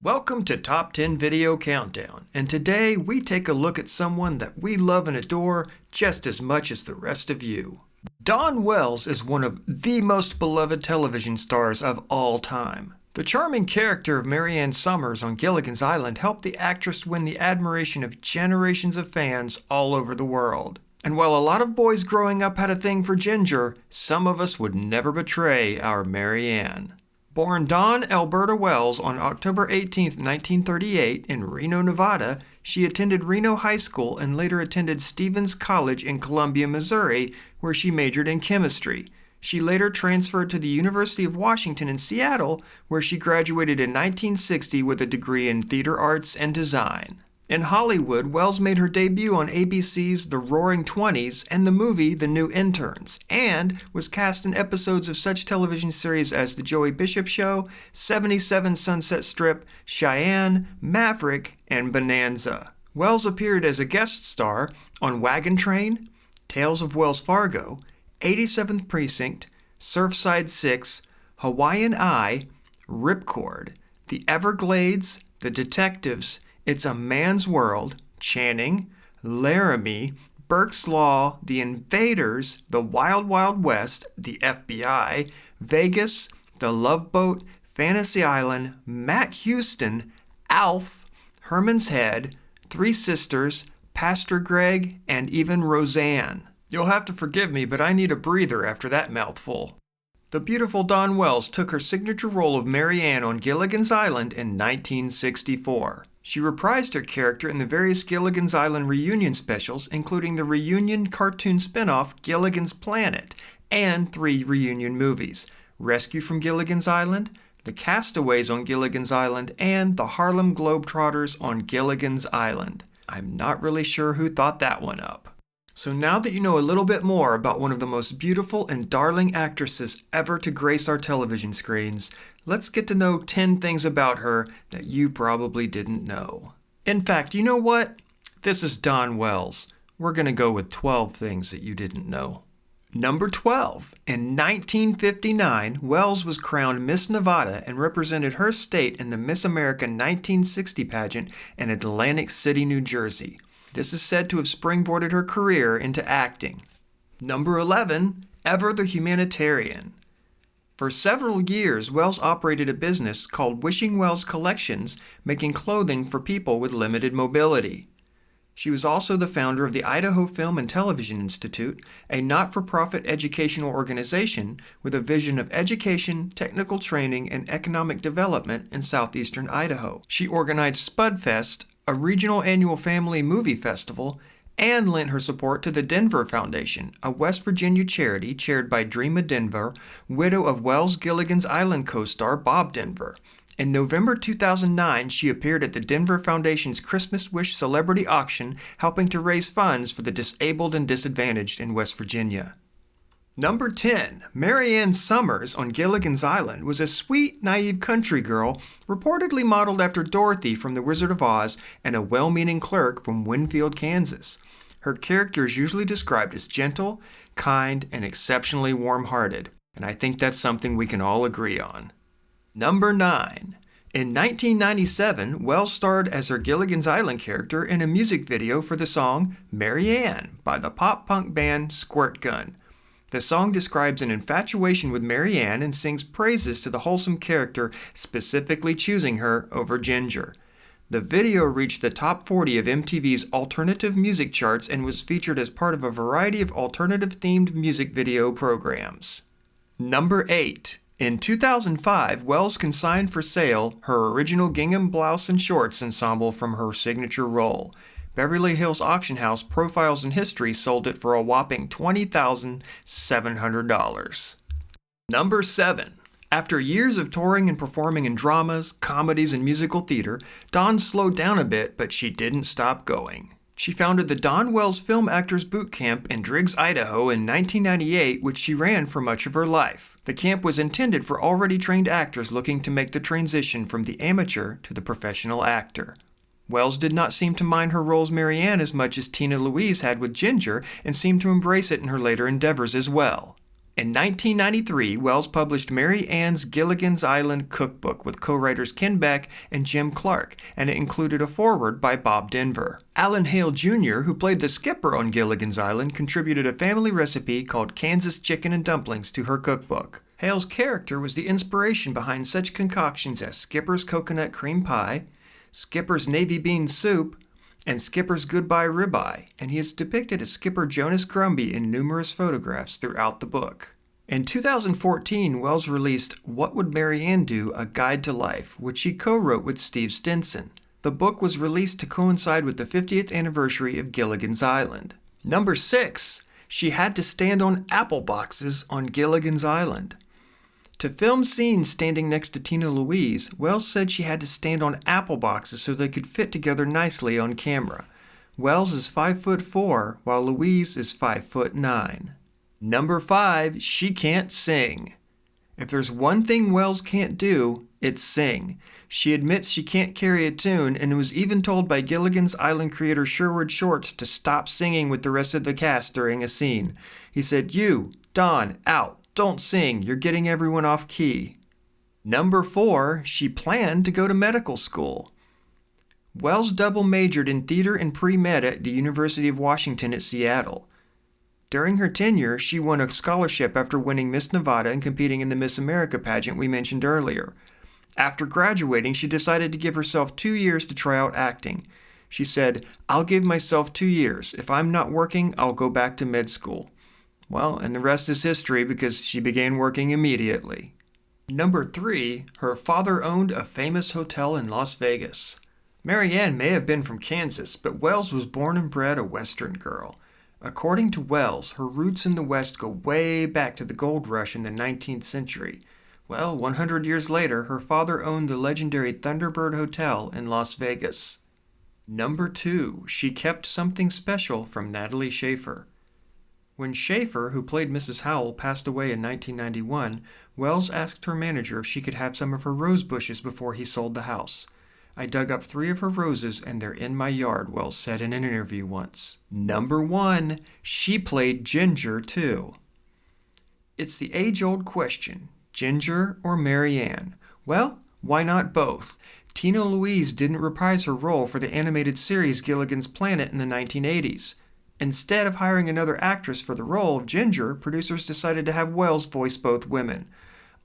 Welcome to Top 10 Video Countdown, and today we take a look at someone that we love and adore just as much as the rest of you. Dawn Wells is one of the most beloved television stars of all time. The charming character of Marianne Summers on Gilligan's Island helped the actress win the admiration of generations of fans all over the world. And while a lot of boys growing up had a thing for Ginger, some of us would never betray our Marianne. Born Dawn Alberta Wells on October 18, 1938 in Reno, Nevada, she attended Reno High School and later attended Stevens College in Columbia, Missouri, where she majored in chemistry. She later transferred to the University of Washington in Seattle, where she graduated in 1960 with a degree in theater arts and design. In Hollywood, Wells made her debut on ABC's The Roaring Twenties and the movie The New Interns, and was cast in episodes of such television series as The Joey Bishop Show, 77 Sunset Strip, Cheyenne, Maverick, and Bonanza. Wells appeared as a guest star on Wagon Train, Tales of Wells Fargo, 87th Precinct, Surfside 6, Hawaiian Eye, Ripcord, The Everglades, The Detectives, It's a Man's World, Channing, Laramie, Burke's Law, The Invaders, The Wild Wild West, The FBI, Vegas, The Love Boat, Fantasy Island, Matt Houston, Alf, Herman's Head, Three Sisters, Pastor Greg, and even Roseanne. You'll have to forgive me, but I need a breather after that mouthful. The beautiful Dawn Wells took her signature role of Marianne on Gilligan's Island in 1964. She reprised her character in the various Gilligan's Island reunion specials, including the reunion cartoon spin-off Gilligan's Planet, and 3 reunion movies, Rescue from Gilligan's Island, The Castaways on Gilligan's Island, and The Harlem Globetrotters on Gilligan's Island. I'm not really sure who thought that one up. So now that you know a little bit more about one of the most beautiful and darling actresses ever to grace our television screens, let's get to know 10 things about her that you probably didn't know. In fact, you know what? This is Dawn Wells. We're going to go with 12 things that you didn't know. Number 12. In 1959, Wells was crowned Miss Nevada and represented her state in the Miss America 1960 pageant in Atlantic City, New Jersey. This is said to have springboarded her career into acting. Number 11. Ever the Humanitarian. For several years, Wells operated a business called Wishing Wells Collections, making clothing for people with limited mobility. She was also the founder of the Idaho Film and Television Institute, a not-for-profit educational organization with a vision of education, technical training, and economic development in southeastern Idaho. She organized Spudfest, a regional annual family movie festival, and lent her support to the Denver Foundation, a West Virginia charity chaired by Dreama Denver, widow of Wells Gilligan's Island co-star Bob Denver. In November 2009, she appeared at the Denver Foundation's Christmas Wish Celebrity Auction, helping to raise funds for the disabled and disadvantaged in West Virginia. Number 10. Marianne Summers on Gilligan's Island was a sweet, naive country girl, reportedly modeled after Dorothy from The Wizard of Oz and a well-meaning clerk from Winfield, Kansas. Her character is usually described as gentle, kind, and exceptionally warm-hearted, and I think that's something we can all agree on. Number 9. In 1997, Wells starred as her Gilligan's Island character in a music video for the song Marianne by the pop-punk band Squirt Gun. The song describes an infatuation with Marianne and sings praises to the wholesome character, specifically choosing her over Ginger. The video reached the top 40 of MTV's alternative music charts and was featured as part of a variety of alternative-themed music video programs. Number 8. In 2005, Wells consigned for sale her original gingham blouse and shorts ensemble from her signature role. Beverly Hills auction house Profiles in History sold it for a whopping $20,700. Number 7. After years of touring and performing in dramas, comedies, and musical theater, Dawn slowed down a bit, but she didn't stop going. She founded the Dawn Wells Film Actors Boot Camp in Driggs, Idaho in 1998, which she ran for much of her life. The camp was intended for already trained actors looking to make the transition from the amateur to the professional actor. Wells did not seem to mind her role as Marianne as much as Tina Louise had with Ginger, and seemed to embrace it in her later endeavors as well. In 1993, Wells published Mary Ann's Gilligan's Island cookbook with co-writers Ken Beck and Jim Clark, and it included a foreword by Bob Denver. Alan Hale Jr., who played the skipper on Gilligan's Island, contributed a family recipe called Kansas Chicken and Dumplings to her cookbook. Hale's character was the inspiration behind such concoctions as Skipper's Coconut Cream Pie, Skipper's Navy Bean Soup, and Skipper's Goodbye Ribeye, and he is depicted as Skipper Jonas Grumby in numerous photographs throughout the book. In 2014, Wells released What Would Mary Ann Do? A Guide to Life, which she co-wrote with Steve Stinson. The book was released to coincide with the 50th anniversary of Gilligan's Island. Number 6. She had to stand on apple boxes on Gilligan's Island. To film scenes standing next to Tina Louise, Wells said she had to stand on apple boxes so they could fit together nicely on camera. Wells is 5'4", while Louise is 5'9". Number 5, she can't sing. If there's one thing Wells can't do, it's sing. She admits she can't carry a tune and was even told by Gilligan's Island creator Sherwood Shorts to stop singing with the rest of the cast during a scene. He said, "You, Don, out. Don't sing, you're getting everyone off key." Number 4, she planned to go to medical school. Wells double majored in theater and pre-med at the University of Washington at Seattle. During her tenure, she won a scholarship after winning Miss Nevada and competing in the Miss America pageant we mentioned earlier. After graduating, she decided to give herself 2 years to try out acting. She said, "I'll give myself 2 years. If I'm not working, I'll go back to med school." Well, and the rest is history because she began working immediately. Number 3, her father owned a famous hotel in Las Vegas. Mary Ann may have been from Kansas, but Wells was born and bred a Western girl. According to Wells, her roots in the West go way back to the gold rush in the 19th century. Well, 100 years later, her father owned the legendary Thunderbird Hotel in Las Vegas. Number 2, she kept something special from Natalie Schaefer. When Schaefer, who played Mrs. Howell, passed away in 1991, Wells asked her manager if she could have some of her rose bushes before he sold the house. "I dug up 3 of her roses and they're in my yard," Wells said in an interview once. Number 1, she played Ginger too. It's the age-old question, Ginger or Mary Ann? Well, why not both? Tina Louise didn't reprise her role for the animated series Gilligan's Planet in the 1980s. Instead of hiring another actress for the role of Ginger, producers decided to have Wells voice both women.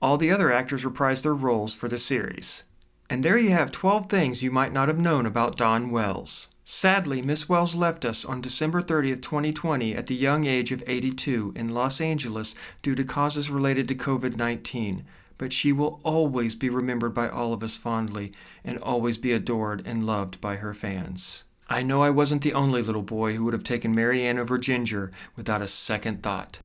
All the other actors reprised their roles for the series. And there you have 12 things you might not have known about Dawn Wells. Sadly, Miss Wells left us on December 30th, 2020 at the young age of 82 in Los Angeles due to causes related to COVID-19. But she will always be remembered by all of us fondly and always be adored and loved by her fans. I know I wasn't the only little boy who would have taken Mary Ann over Ginger without a second thought.